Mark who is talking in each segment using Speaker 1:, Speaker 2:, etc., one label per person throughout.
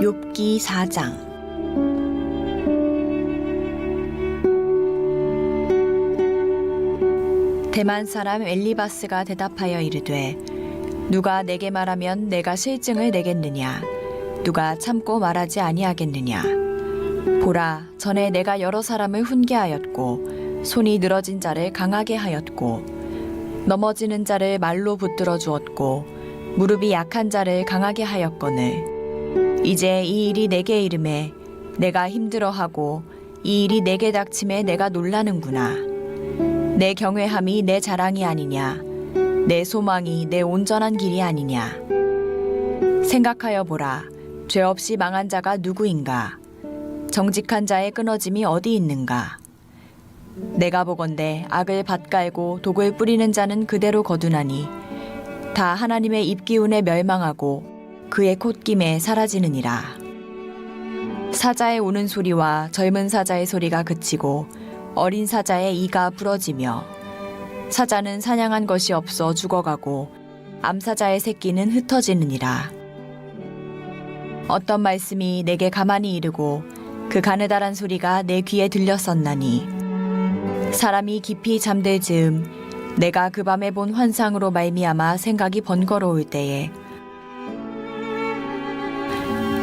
Speaker 1: 욥기 4장. 대만 사람 엘리바스가 대답하여 이르되 누가 내게 말하면 내가 실증을 내겠느냐? 누가 참고 말하지 아니하겠느냐? 보라, 전에 내가 여러 사람을 훈계하였고 손이 늘어진 자를 강하게 하였고 넘어지는 자를 말로 붙들어 주었고 무릎이 약한 자를 강하게 하였거늘 이제 이 일이 내게 이름에 내가 힘들어하고 이 일이 내게 닥침에 내가 놀라는구나. 내 경외함이 내 자랑이 아니냐? 내 소망이 내 온전한 길이 아니냐? 생각하여 보라. 죄 없이 망한 자가 누구인가? 정직한 자의 끊어짐이 어디 있는가? 내가 보건대 악을 밭갈고 독을 뿌리는 자는 그대로 거두나니 다 하나님의 입기운에 멸망하고 그의 콧김에 사라지느니라. 사자의 우는 소리와 젊은 사자의 소리가 그치고 어린 사자의 이가 부러지며 사자는 사냥한 것이 없어 죽어가고 암사자의 새끼는 흩어지느니라. 어떤 말씀이 내게 가만히 이르고 그 가느다란 소리가 내 귀에 들렸었나니 사람이 깊이 잠들 즈음 내가 그 밤에 본 환상으로 말미암아 생각이 번거로울 때에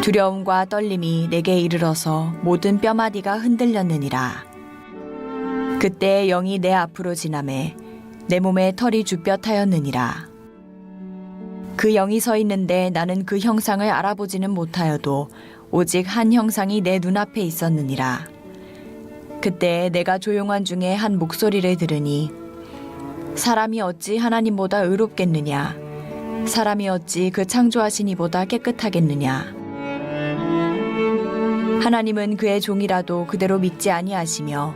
Speaker 1: 두려움과 떨림이 내게 이르러서 모든 뼈마디가 흔들렸느니라. 그때 영이 내 앞으로 지나매 내 몸에 털이 주뼛하였느니라. 그 영이 서 있는데 나는 그 형상을 알아보지는 못하여도 오직 한 형상이 내 눈앞에 있었느니라. 그때 내가 조용한 중에 한 목소리를 들으니 사람이 어찌 하나님보다 의롭겠느냐? 사람이 어찌 그 창조하신 이보다 깨끗하겠느냐? 하나님은 그의 종이라도 그대로 믿지 아니하시며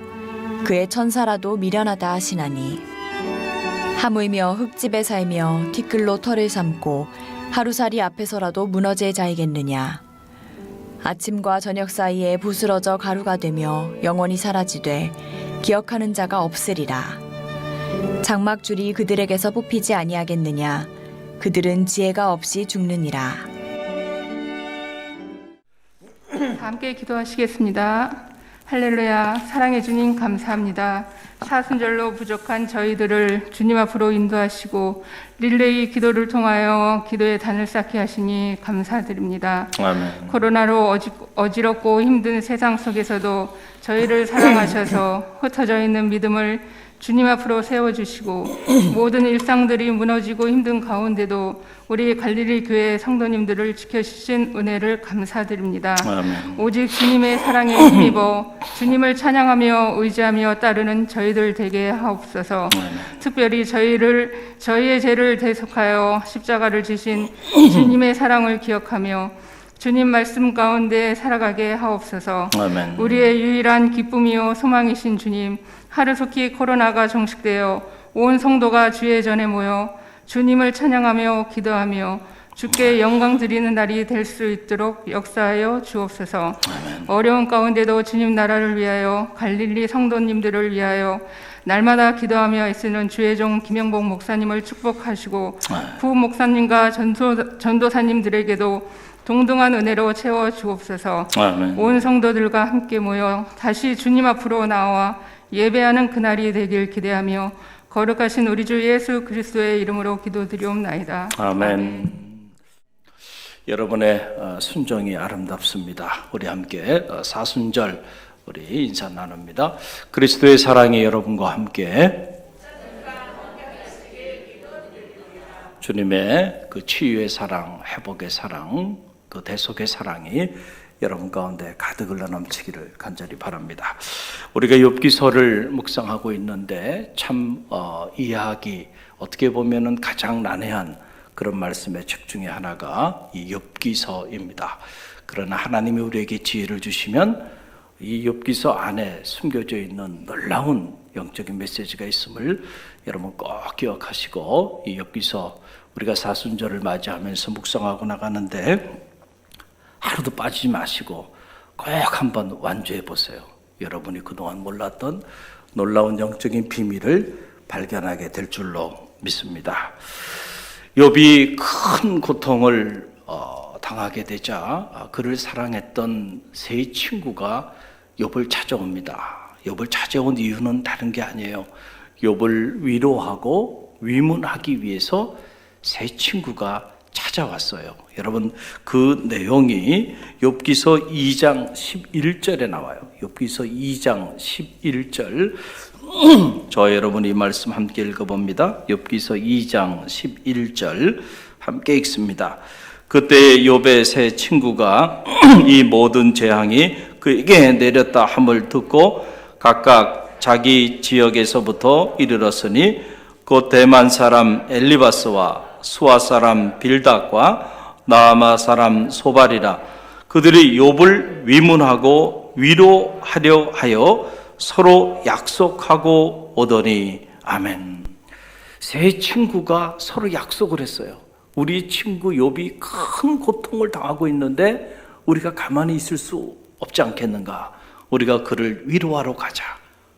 Speaker 1: 그의 천사라도 미련하다 하시나니 하물며 흙집에 살며 티끌로 털을 삼고 하루살이 앞에서라도 무너질 자이겠느냐? 아침과 저녁 사이에 부스러져 가루가 되며 영원히 사라지되 기억하는 자가 없으리라. 장막줄이 그들에게서 뽑히지 아니하겠느냐? 그들은 지혜가 없이 죽느니라.
Speaker 2: 함께 기도하시겠습니다. 할렐루야. 사랑해 주님 감사합니다. 사순절로 부족한 저희들을 주님 앞으로 인도하시고 릴레이 기도를 통하여 기도의 단을 쌓게 하시니 감사드립니다.
Speaker 3: 아멘.
Speaker 2: 코로나로 어지럽고 힘든 세상 속에서도 저희를 사랑하셔서 흩어져 있는 믿음을 주님 앞으로 세워주시고 모든 일상들이 무너지고 힘든 가운데도 우리 갈릴리 교회 성도님들을 지켜주신 은혜를 감사드립니다.
Speaker 3: 아멘.
Speaker 2: 오직 주님의 사랑에 힘입어 주님을 찬양하며 의지하며 따르는 저희들 되게 하옵소서. 특별히 저희의 죄를 대속하여 십자가를 지신 주님의 사랑을 기억하며 주님 말씀 가운데 살아가게 하옵소서.
Speaker 3: 아멘.
Speaker 2: 우리의 유일한 기쁨이요 소망이신 주님, 하루속히 코로나가 종식되어 온 성도가 주의 전에 모여 주님을 찬양하며 기도하며 주께 영광 드리는 날이 될 수 있도록 역사하여 주옵소서.
Speaker 3: 아멘.
Speaker 2: 어려운 가운데도 주님 나라를 위하여 갈릴리 성도님들을 위하여 날마다 기도하며 애쓰는 주의 종 김영복 목사님을 축복하시고 부 목사님과 전도사님들에게도 동등한 은혜로 채워 주옵소서.
Speaker 3: 아멘.
Speaker 2: 온 성도들과 함께 모여 다시 주님 앞으로 나와 예배하는 그날이 되길 기대하며 거룩하신 우리 주 예수 그리스도의 이름으로 기도드리옵나이다.
Speaker 3: 아멘. 여러분의 순종이 아름답습니다. 우리 함께 사순절 우리 인사 나눕니다. 그리스도의 사랑이 여러분과 함께 주님의 그 치유의 사랑, 회복의 사랑, 그 대속의 사랑이 여러분 가운데 가득 흘러 넘치기를 간절히 바랍니다. 우리가 욥기서를 묵상하고 있는데 참 이해하기 어떻게 보면은 가장 난해한 그런 말씀의 책 중에 하나가 이 욥기서입니다. 그러나 하나님이 우리에게 지혜를 주시면 이 욥기서 안에 숨겨져 있는 놀라운 영적인 메시지가 있음을 여러분 꼭 기억하시고 이 욥기서 우리가 사순절을 맞이하면서 묵상하고 나가는데 하루도 빠지지 마시고 꼭 한번 완주해 보세요. 여러분이 그동안 몰랐던 놀라운 영적인 비밀을 발견하게 될 줄로 믿습니다. 욥이 큰 고통을 당하게 되자 그를 사랑했던 세 친구가 욥을 찾아옵니다. 욥을 찾아온 이유는 다른 게 아니에요. 욥을 위로하고 위문하기 위해서 세 친구가 찾아왔어요. 여러분, 그 내용이 욥기서 2장 11절에 나와요. 욥기서 2장 11절. 저 여러분 이 말씀 함께 읽어봅니다. 욥기서 2장 11절 함께 읽습니다. 그때 욥의 세 친구가 이 모든 재앙이 그에게 내렸다 함을 듣고 각각 자기 지역에서부터 이르렀으니 곧 대만 사람 엘리바스와 수아 사람 빌닷과 나아마 사람 소발이라. 그들이 욥을 위문하고 위로하려 하여 서로 약속하고 오더니. 아멘. 세 친구가 서로 약속을 했어요. 우리 친구 욥이 큰 고통을 당하고 있는데 우리가 가만히 있을 수 없지 않겠는가? 우리가 그를 위로하러 가자.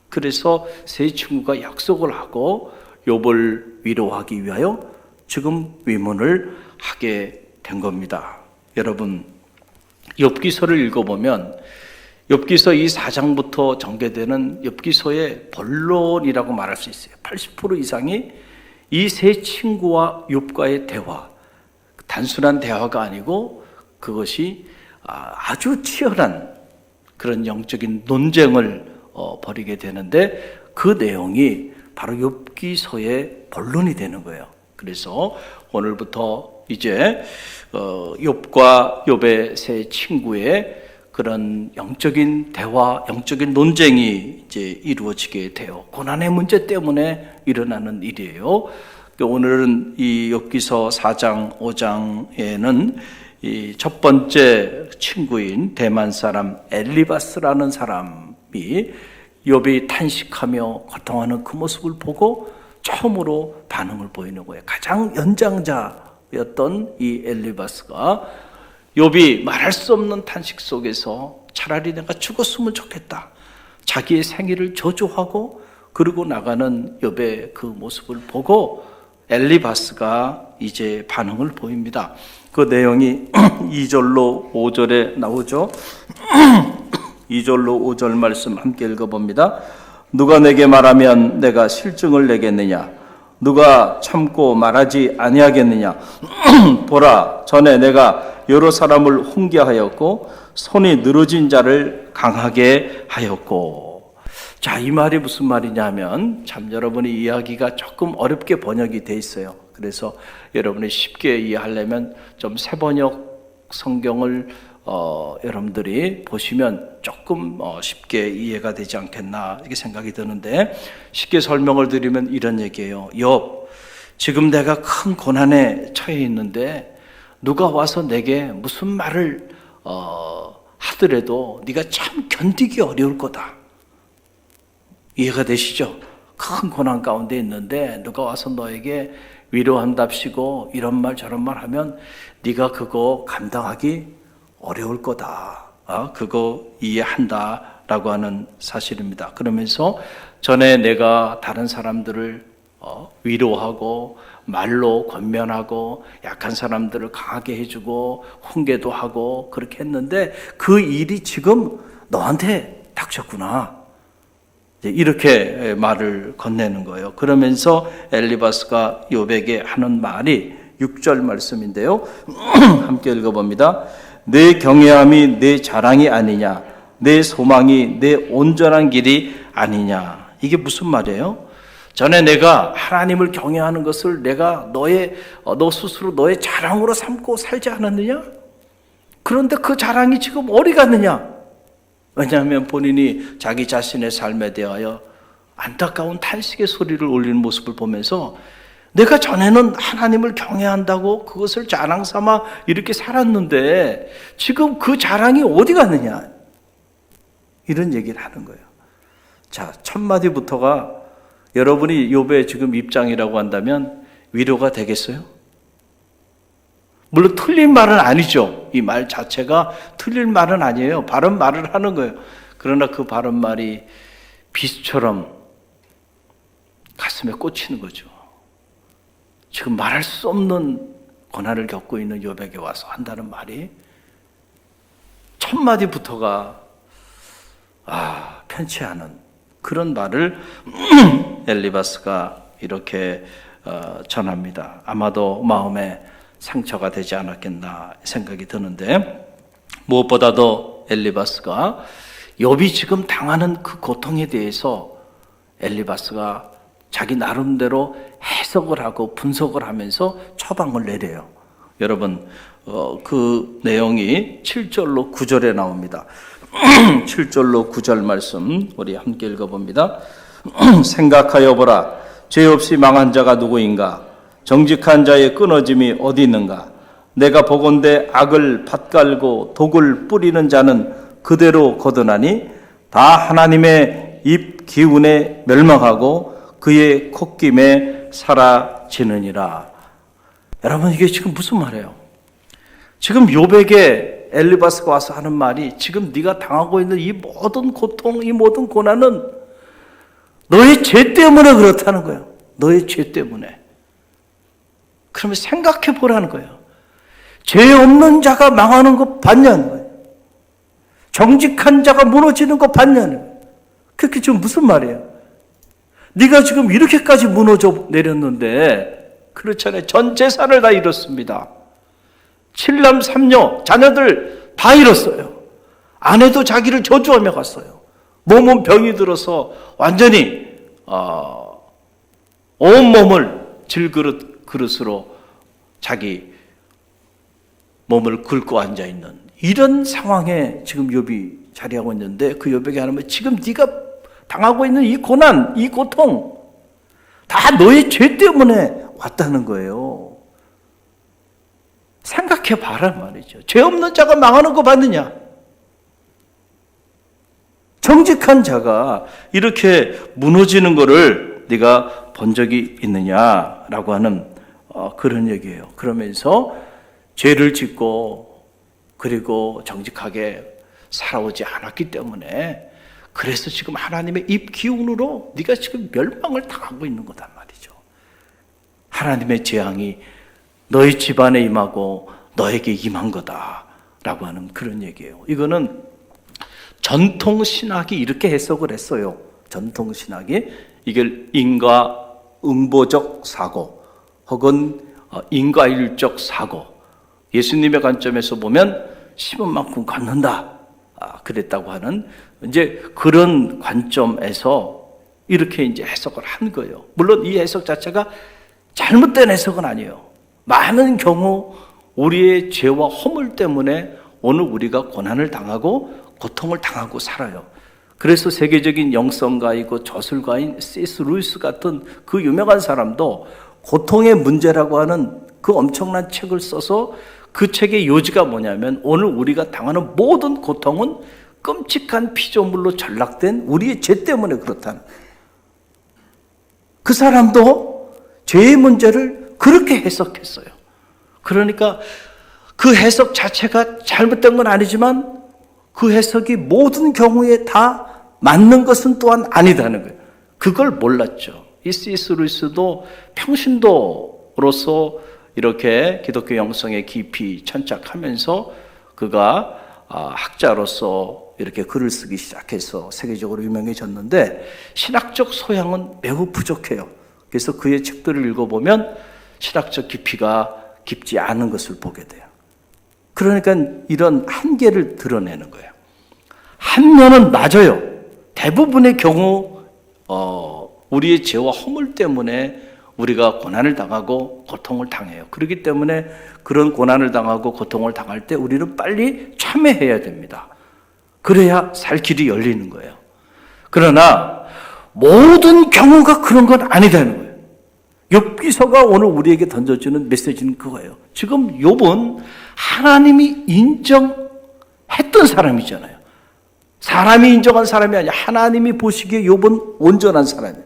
Speaker 3: 그래서 세 친구가 약속을 하고 욥을 위로하기 위하여 지금 위문을 하게 된 겁니다. 여러분, 욥기서를 읽어보면 욥기서 이 4장부터 전개되는 욥기서의 본론이라고 말할 수 있어요. 80% 이상이 이 세 친구와 욥과의 대화, 단순한 대화가 아니고 그것이 아주 치열한 그런 영적인 논쟁을 벌이게 되는데 그 내용이 바로 욥기서의 본론이 되는 거예요. 그래서 오늘부터 이제 욥과 욥의 세 친구의 그런 영적인 대화, 영적인 논쟁이 이제 이루어지게 돼요. 고난의 문제 때문에 일어나는 일이에요. 오늘은 이 욥기서 4장, 5장에는 이 첫 번째 친구인 대만 사람 엘리바스라는 사람이 욥이 탄식하며 고통하는 그 모습을 보고 처음으로 반응을 보이는 거예요. 가장 연장자였던 이 엘리바스가 욥이 말할 수 없는 탄식 속에서 차라리 내가 죽었으면 좋겠다. 자기의 생일을 저주하고 그러고 나가는 욥의 그 모습을 보고 엘리바스가 이제 반응을 보입니다. 그 내용이 2절로 5절에 나오죠. 2절로 5절 말씀 함께 읽어봅니다. 누가 내게 말하면 내가 실증을 내겠느냐? 누가 참고 말하지 아니하겠느냐? 보라, 전에 내가 여러 사람을 훈계하였고 손이 늘어진 자를 강하게 하였고. 자, 이 말이 무슨 말이냐면 참 여러분이 이야기가 조금 어렵게 번역이 돼 있어요. 그래서 여러분이 쉽게 이해하려면 좀 새번역 성경을 여러분들이 보시면 조금 쉽게 이해가 되지 않겠나 이렇게 생각이 드는데, 쉽게 설명을 드리면 이런 얘기예요. 욥, 지금 내가 큰 고난에 처해 있는데 누가 와서 내게 무슨 말을 하더라도 네가 참 견디기 어려울 거다. 이해가 되시죠? 큰 고난 가운데 있는데 누가 와서 너에게 위로한답시고 이런 말 저런 말 하면 네가 그거 감당하기 어려울 거다. 그거 이해한다라고 하는 사실입니다. 그러면서 전에 내가 다른 사람들을 위로하고 말로 권면하고 약한 사람들을 강하게 해주고 훈계도 하고 그렇게 했는데 그 일이 지금 너한테 닥쳤구나. 이렇게 말을 건네는 거예요. 그러면서 엘리바스가 욥에게 하는 말이 6절 말씀인데요. 함께 읽어봅니다. 내 경외함이 내 자랑이 아니냐? 내 소망이 내 온전한 길이 아니냐? 이게 무슨 말이에요? 전에 내가 하나님을 경외하는 것을 내가 너 스스로 너의 자랑으로 삼고 살지 않았느냐? 그런데 그 자랑이 지금 어디 갔느냐? 왜냐하면 본인이 자기 자신의 삶에 대하여 안타까운 탄식의 소리를 올리는 모습을 보면서 내가 전에는 하나님을 경외한다고 그것을 자랑 삼아 이렇게 살았는데 지금 그 자랑이 어디 갔느냐? 이런 얘기를 하는 거예요. 자, 첫 마디부터가 여러분이 욥의 지금 입장이라고 한다면 위로가 되겠어요? 물론 틀린 말은 아니죠. 이 말 자체가 틀린 말은 아니에요. 바른 말을 하는 거예요. 그러나 그 바른 말이 비수처럼 가슴에 꽂히는 거죠. 지금 말할 수 없는 고난을 겪고 있는 욥에게 와서 한다는 말이 첫 마디부터가 편치 않은 그런 말을 엘리바스가 이렇게 전합니다. 아마도 마음에 상처가 되지 않았겠나 생각이 드는데, 무엇보다도 엘리바스가 욥이 지금 당하는 그 고통에 대해서 엘리바스가 자기 나름대로 해석을 하고 분석을 하면서 처방을 내려요. 여러분, 그 내용이 7절로 9절에 나옵니다. 7절로 9절 말씀 우리 함께 읽어봅니다. 생각하여 보라. 죄 없이 망한 자가 누구인가? 정직한 자의 끊어짐이 어디 있는가? 내가 보건대 악을 밭갈고 독을 뿌리는 자는 그대로 거두나니 다 하나님의 입 기운에 멸망하고 그의 콧김에 사라지느니라. 여러분, 이게 지금 무슨 말이에요? 지금 욥에게 엘리바스가 와서 하는 말이, 지금 네가 당하고 있는 이 모든 고통, 이 모든 고난은 너의 죄 때문에 그렇다는 거예요. 너의 죄 때문에. 그러면 생각해 보라는 거예요. 죄 없는 자가 망하는 거 봤냐는 거예요. 정직한 자가 무너지는 거 봤냐는 거예요. 그게 지금 무슨 말이에요? 네가 지금 이렇게까지 무너져 내렸는데, 그렇잖아요. 전 재산을 다 잃었습니다. 7남 3녀 자녀들 다 잃었어요. 아내도 자기를 저주하며 갔어요. 몸은 병이 들어서 완전히 온몸을 질그릇으로 자기 몸을 긁고 앉아있는 이런 상황에 지금 욥이 자리하고 있는데, 그 욥에게 하나님은 지금 네가 당하고 있는 이 고난, 이 고통 다 너의 죄 때문에 왔다는 거예요. 생각해 봐라 말이죠. 죄 없는 자가 망하는 거 봤느냐? 정직한 자가 이렇게 무너지는 거를 네가 본 적이 있느냐라고 하는 그런 얘기예요. 그러면서 죄를 짓고 그리고 정직하게 살아오지 않았기 때문에, 그래서 지금 하나님의 입 기운으로 네가 지금 멸망을 당하고 있는 거단 말이죠. 하나님의 재앙이 너희 집안에 임하고 너에게 임한 거다라고 하는 그런 얘기예요. 이거는 전통 신학이 이렇게 해석을 했어요. 전통 신학이 이걸 인과응보적 사고 혹은 인과일적 사고, 예수님의 관점에서 보면 심은 만큼 갚는다 그랬다고 하는 이제 그런 관점에서 이렇게 이제 해석을 한 거예요. 물론 이 해석 자체가 잘못된 해석은 아니에요. 많은 경우 우리의 죄와 허물 때문에 오늘 우리가 고난을 당하고 고통을 당하고 살아요. 그래서 세계적인 영성가이고 저술가인 C.S. 루이스 같은 그 유명한 사람도 고통의 문제라고 하는 그 엄청난 책을 써서, 그 책의 요지가 뭐냐면 오늘 우리가 당하는 모든 고통은 끔찍한 피조물로 전락된 우리의 죄 때문에 그렇다는 거예요. 그 사람도 죄의 문제를 그렇게 해석했어요. 그러니까 그 해석 자체가 잘못된 건 아니지만 그 해석이 모든 경우에 다 맞는 것은 또한 아니다는 거예요. 그걸 몰랐죠. 이 C.S. 루이스도 평신도로서 이렇게 기독교 영성에 깊이 천착하면서 그가 학자로서 이렇게 글을 쓰기 시작해서 세계적으로 유명해졌는데, 신학적 소양은 매우 부족해요. 그래서 그의 책들을 읽어보면 신학적 깊이가 깊지 않은 것을 보게 돼요. 그러니까 이런 한계를 드러내는 거예요. 한 면은 맞아요. 대부분의 경우 우리의 죄와 허물 때문에 우리가 고난을 당하고 고통을 당해요. 그렇기 때문에 그런 고난을 당하고 고통을 당할 때 우리는 빨리 참회해야 됩니다. 그래야 살 길이 열리는 거예요. 그러나 모든 경우가 그런 건 아니다는 거예요. 욥기서가 오늘 우리에게 던져주는 메시지는 그거예요. 지금 욥은 하나님이 인정했던 사람이잖아요. 사람이 인정한 사람이 아니라 하나님이 보시기에 욥은 온전한 사람이에요.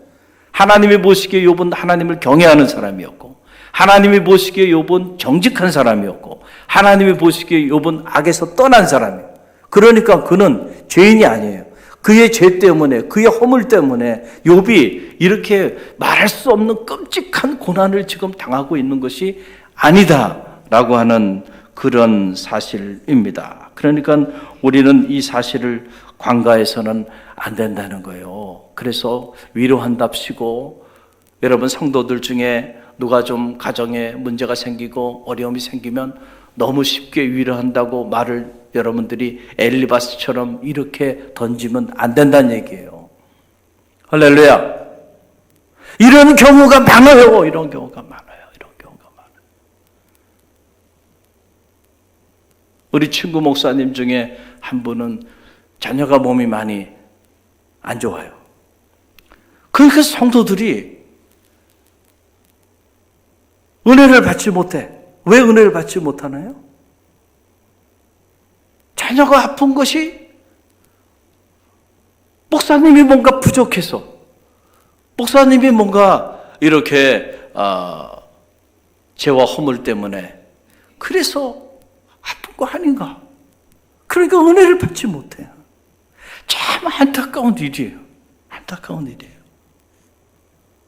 Speaker 3: 하나님이 보시기에 욥은 하나님을 경외하는 사람이었고, 하나님이 보시기에 욥은 정직한 사람이었고, 하나님이 보시기에 욥은 악에서 떠난 사람이에요. 그러니까 그는 죄인이 아니에요. 그의 죄 때문에, 그의 허물 때문에 욥이 이렇게 말할 수 없는 끔찍한 고난을 지금 당하고 있는 것이 아니다라고 라고 하는 그런 사실입니다. 그러니까 우리는 이 사실을 관가해서는 안 된다는 거예요. 그래서 위로한답시고, 여러분 성도들 중에 누가 좀 가정에 문제가 생기고 어려움이 생기면 너무 쉽게 위로한다고 말을 여러분들이 엘리바스처럼 이렇게 던지면 안 된다는 얘기예요. 할렐루야. 이런 경우가 많아요. 이런 경우가 많아요. 우리 친구 목사님 중에 한 분은 자녀가 몸이 많이 안 좋아요. 그러니까 성도들이 은혜를 받지 못해. 왜 은혜를 받지 못하나요? 자녀가 아픈 것이 목사님이 뭔가 부족해서, 목사님이 뭔가 이렇게 죄와 허물 때문에 그래서 아픈 거 아닌가? 그러니까 은혜를 받지 못해요. 참 안타까운 일이에요. 안타까운 일이에요.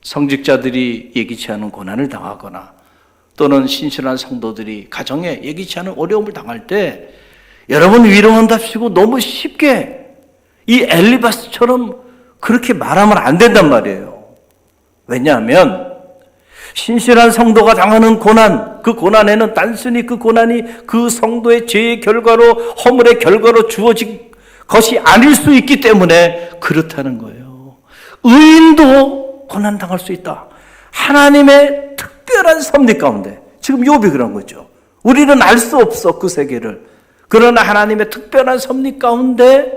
Speaker 3: 성직자들이 예기치 않은 고난을 당하거나 또는 신실한 성도들이 가정에 예기치 않은 어려움을 당할 때 여러분 위로한답시고 너무 쉽게 이 엘리바스처럼 그렇게 말하면 안 된단 말이에요. 왜냐하면 신실한 성도가 당하는 고난, 그 고난에는 단순히 그 고난이 그 성도의 죄의 결과로, 허물의 결과로 주어진 것이 아닐 수 있기 때문에 그렇다는 거예요. 의인도 고난 당할 수 있다. 하나님의 특별한 섭리 가운데, 지금 욥이 그런 거죠. 우리는 알 수 없어 그 세계를. 그러나 하나님의 특별한 섭리 가운데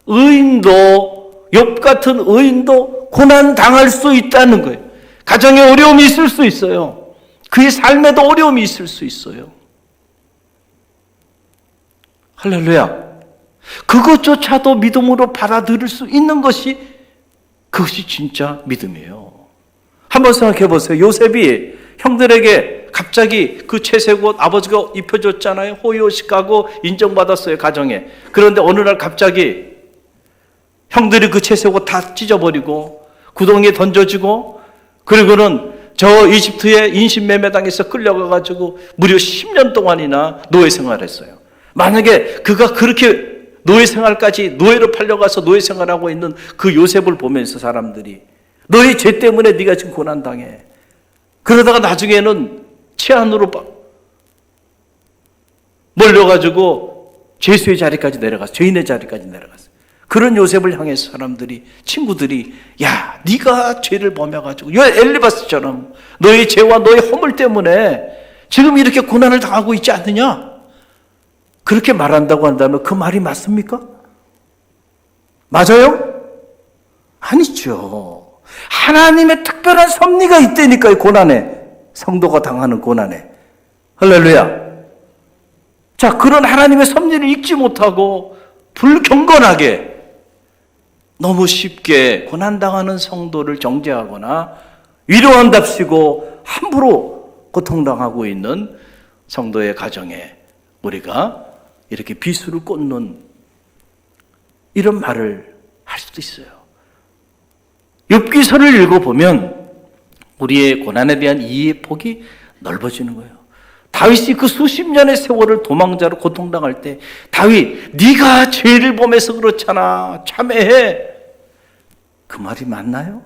Speaker 3: 의인도, 욥 같은 의인도 고난 당할 수 있다는 거예요. 가정에 어려움이 있을 수 있어요. 그의 삶에도 어려움이 있을 수 있어요. 할렐루야. 그것조차도 믿음으로 받아들일 수 있는 것이, 그것이 진짜 믿음이에요. 한번 생각해 보세요. 요셉이 형들에게 갑자기 그 채색 옷 아버지가 입혀줬잖아요. 호의호식 가고 인정받았어요, 가정에. 그런데 어느 날 갑자기 형들이 그 채색 옷 다 찢어버리고 구덩이에 던져지고, 그리고는 저 이집트의 인신매매당에서 끌려가가지고 무려 10년 동안이나 노예 생활했어요. 만약에 그가 그렇게 노예 생활까지, 노예로 팔려가서 노예 생활하고 있는 그 요셉을 보면서 사람들이 너의 죄 때문에 네가 지금 고난당해. 그러다가 나중에는 치안으로 몰려가지고 죄수의 자리까지 내려갔어. 죄인의 자리까지 내려갔어. 그런 요셉을 향해서 사람들이, 친구들이, 야, 네가 죄를 범해가지고 엘리바스처럼 너의 죄와 너의 허물 때문에 지금 이렇게 고난을 당하고 있지 않느냐? 그렇게 말한다고 한다면 그 말이 맞습니까? 맞아요? 아니죠. 하나님의 특별한 섭리가 있다니까요. 이 고난에, 성도가 당하는 고난에. 할렐루야. 자, 그런 하나님의 섭리를 읽지 못하고 불경건하게 너무 쉽게 고난당하는 성도를 정죄하거나 위로한답시고 함부로 고통당하고 있는 성도의 가정에 우리가 이렇게 비수를 꽂는 이런 말을 할 수도 있어요. 욥기서를 읽어보면 우리의 고난에 대한 이해의 폭이 넓어지는 거예요. 다윗이 그 수십 년의 세월을 도망자로 고통당할 때 다윗, 네가 죄를 범해서 그렇잖아, 참회해. 그 말이 맞나요?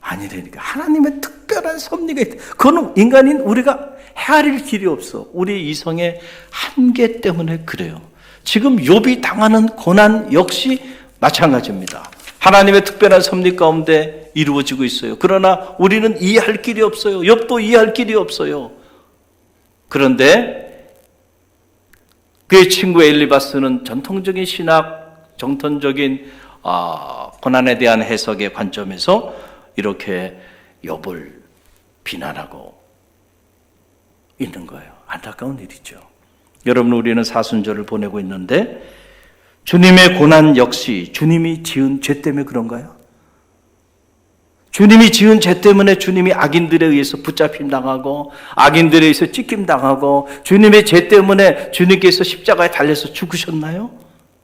Speaker 3: 아니라니까. 하나님의 특별한 섭리가 있다. 그건 인간인 우리가 헤아릴 길이 없어. 우리 이성의 한계 때문에 그래요. 지금 욥이 당하는 고난 역시 마찬가지입니다. 하나님의 특별한 섭리 가운데 이루어지고 있어요. 그러나 우리는 이해할 길이 없어요. 욥도 이해할 길이 없어요. 그런데 그의 친구 엘리바스는 전통적인 신학, 정통적인 고난에 대한 해석의 관점에서 이렇게 욥을 비난하고 있는 거예요. 안타까운 일이죠. 여러분, 우리는 사순절을 보내고 있는데 주님의 고난 역시 주님이 지은 죄 때문에 그런가요? 주님이 지은 죄 때문에 주님이 악인들에 의해서 붙잡힘 당하고 악인들에 의해서 찢김 당하고 주님의 죄 때문에 주님께서 십자가에 달려서 죽으셨나요?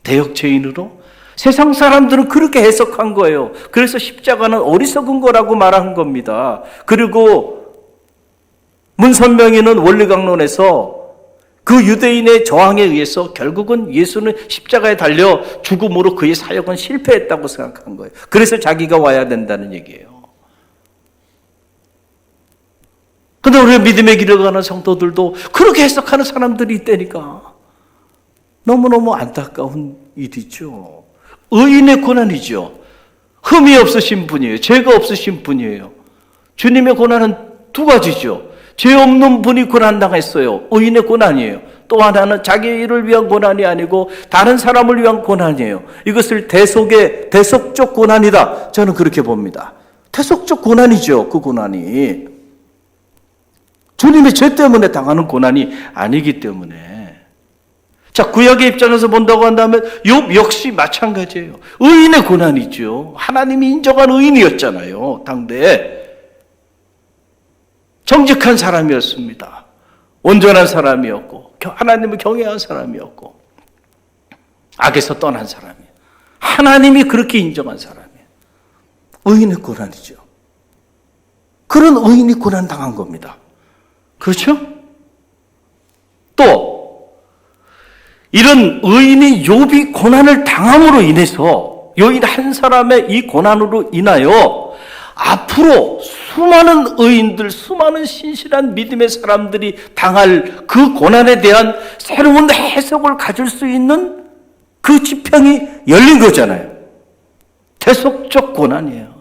Speaker 3: 대역죄인으로? 세상 사람들은 그렇게 해석한 거예요. 그래서 십자가는 어리석은 거라고 말한 겁니다. 그리고 문선명이는 원리강론에서 그 유대인의 저항에 의해서 결국은 예수는 십자가에 달려 죽음으로 그의 사역은 실패했다고 생각한 거예요. 그래서 자기가 와야 된다는 얘기예요. 근데 우리 믿음의 길을 가는 성도들도 그렇게 해석하는 사람들이 있다니까. 너무너무 안타까운 일이죠. 의인의 고난이죠. 흠이 없으신 분이에요. 죄가 없으신 분이에요. 주님의 고난은 두 가지죠. 죄 없는 분이 고난당했어요. 의인의 고난이에요. 또 하나는 자기 일을 위한 고난이 아니고 다른 사람을 위한 고난이에요. 이것을 대속적 고난이다. 저는 그렇게 봅니다. 대속적 고난이죠. 그 고난이. 주님의 죄 때문에 당하는 고난이 아니기 때문에. 자, 구약의 입장에서 본다고 한다면 욥 역시 마찬가지예요. 의인의 고난이죠. 하나님이 인정한 의인이었잖아요. 당대에. 정직한 사람이었습니다. 온전한 사람이었고 하나님을 경외한 사람이었고 악에서 떠난 사람이에요. 하나님이 그렇게 인정한 사람이에요. 의인의 고난이죠. 그런 의인이 고난당한 겁니다. 그렇죠? 또 이런 의인이 욥이 고난을 당함으로 인해서 여인 한 사람의 이 고난으로 인하여 앞으로 수많은 의인들, 수많은 신실한 믿음의 사람들이 당할 그 고난에 대한 새로운 해석을 가질 수 있는 그 지평이 열린 거잖아요. 대속적 고난이에요.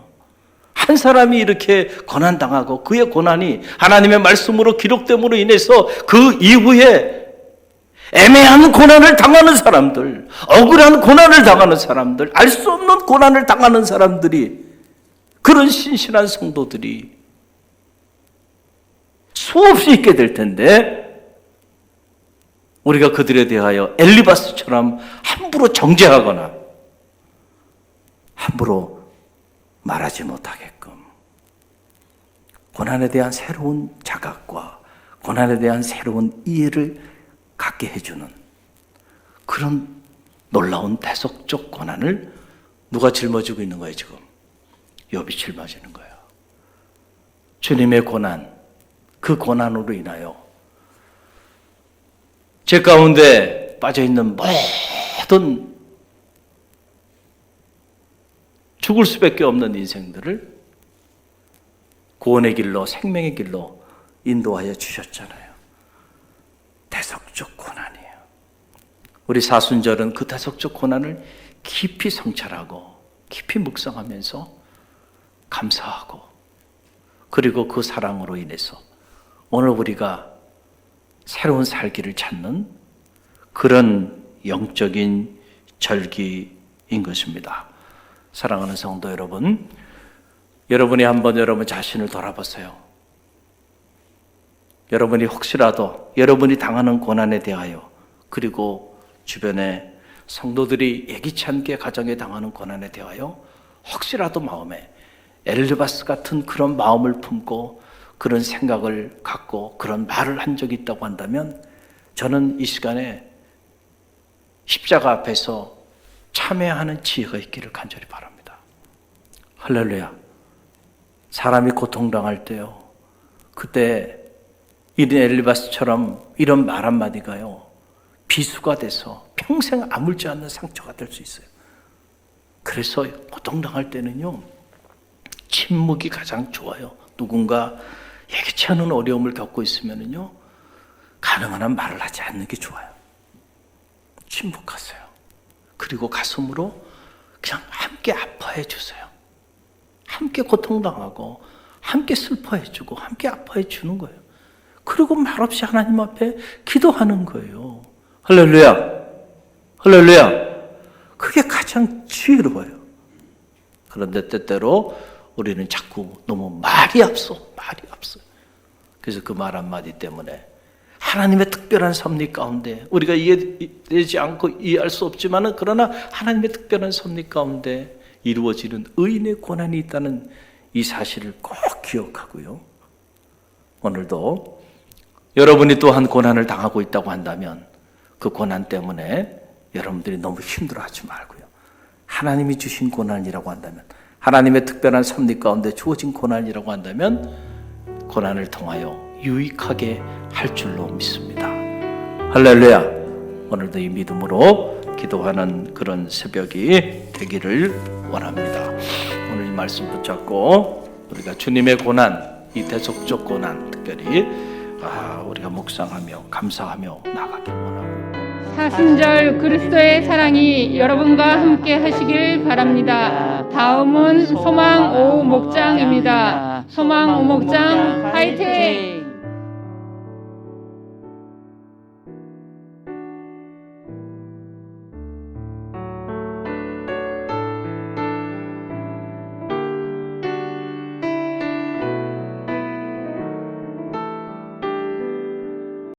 Speaker 3: 한 사람이 이렇게 고난당하고 그의 고난이 하나님의 말씀으로 기록됨으로 인해서 그 이후에 애매한 고난을 당하는 사람들, 억울한 고난을 당하는 사람들, 알 수 없는 고난을 당하는 사람들이, 그런 신실한 성도들이 수없이 있게 될 텐데 우리가 그들에 대하여 엘리바스처럼 함부로 정죄하거나 함부로 말하지 못하게끔 고난에 대한 새로운 자각과 고난에 대한 새로운 이해를 갖게 해주는 그런 놀라운 대속적 고난을 누가 짊어지고 있는 거예요 지금? 욥이 짊어지는 거예요. 주님의 고난, 그 고난으로 인하여 죄 가운데 빠져있는 모든 죽을 수밖에 없는 인생들을 구원의 길로, 생명의 길로 인도하여 주셨잖아요. 대속적 고난이에요. 우리 사순절은 그 대속적 고난을 깊이 성찰하고 깊이 묵상하면서 감사하고 그리고 그 사랑으로 인해서 오늘 우리가 새로운 살기를 찾는 그런 영적인 절기인 것입니다. 사랑하는 성도 여러분, 여러분이 한번 여러분 자신을 돌아보세요. 여러분이 혹시라도 여러분이 당하는 고난에 대하여 그리고 주변에 성도들이 예기치 않게 가정에 당하는 고난에 대하여 혹시라도 마음에 엘리바스 같은 그런 마음을 품고 그런 생각을 갖고 그런 말을 한 적이 있다고 한다면 저는 이 시간에 십자가 앞에서 참회하는 지혜가 있기를 간절히 바랍니다. 할렐루야. 사람이 고통당할 때요, 그때 이런 엘리바스처럼 이런 말 한마디가요 비수가 돼서 평생 아물지 않는 상처가 될 수 있어요. 그래서 고통당할 때는요 침묵이 가장 좋아요. 누군가 예기치 않은 어려움을 겪고 있으면요 가능한 한 말을 하지 않는 게 좋아요. 침묵하세요. 그리고 가슴으로 그냥 함께 아파해 주세요. 함께 고통당하고 함께 슬퍼해 주고 함께 아파해 주는 거예요. 그리고 말없이 하나님 앞에 기도하는 거예요. 할렐루야. 할렐루야. 그게 가장 지혜로워요. 그런데 때때로 우리는 자꾸 너무 말이 앞서. 그래서 그 말 한마디 때문에 하나님의 특별한 섭리 가운데 우리가 이해되지 않고 이해할 수 없지만 그러나 하나님의 특별한 섭리 가운데 이루어지는 의인의 고난이 있다는 이 사실을 꼭 기억하고요. 오늘도 여러분이 또한 고난을 당하고 있다고 한다면 그 고난 때문에 여러분들이 너무 힘들어하지 말고요. 하나님이 주신 고난이라고 한다면, 하나님의 특별한 섭리 가운데 주어진 고난이라고 한다면 고난을 통하여 유익하게 할 줄로 믿습니다. 할렐루야. 오늘도 이 믿음으로 기도하는 그런 새벽이 되기를 원합니다. 오늘 이 말씀 붙잡고 우리가 주님의 고난, 이 대속적 고난 특별히 우리가 묵상하며 감사하며 나가길 원하고,
Speaker 2: 사순절 그리스도의 사랑이 여러분과 함께 하시길 바랍니다. 다음은 소망 오 목장입니다. 소망 오 목장 화이팅!